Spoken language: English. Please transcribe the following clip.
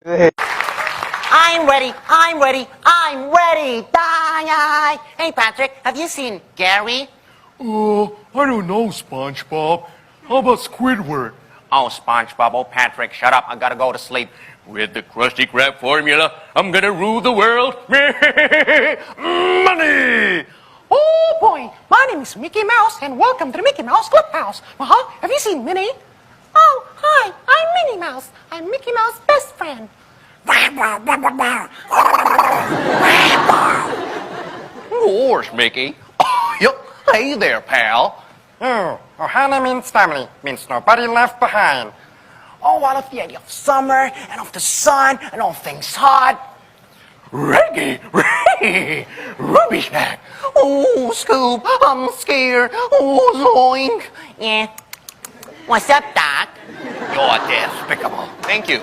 I'm ready. I'm ready. I'm ready. Die. Hey, Patrick, have you seen Gary? I don't know, SpongeBob. How about Squidward? Oh, SpongeBob, oh, Patrick, shut up. I gotta go to sleep. With the Krusty Krab formula, I'm gonna rule the world. Money! Oh boy, my name is Mickey Mouse and welcome to the Mickey Mouse Clubhouse. Have you seen Minnie? Oh, hi, I'm Minnie Mouse. I'm Mickey Mouse's best friend. Wars, Mickey. Oh, yep. Hey there, pal. Ohana means family, means nobody left behind. Oh, I love the idea of summer and of the sun and all things hot. Reggie, Ruby Snack. Oh, Scoop, I'm scared. Oh, Zoink. Yeah. What's up, Doc? You're despicable. Thank you.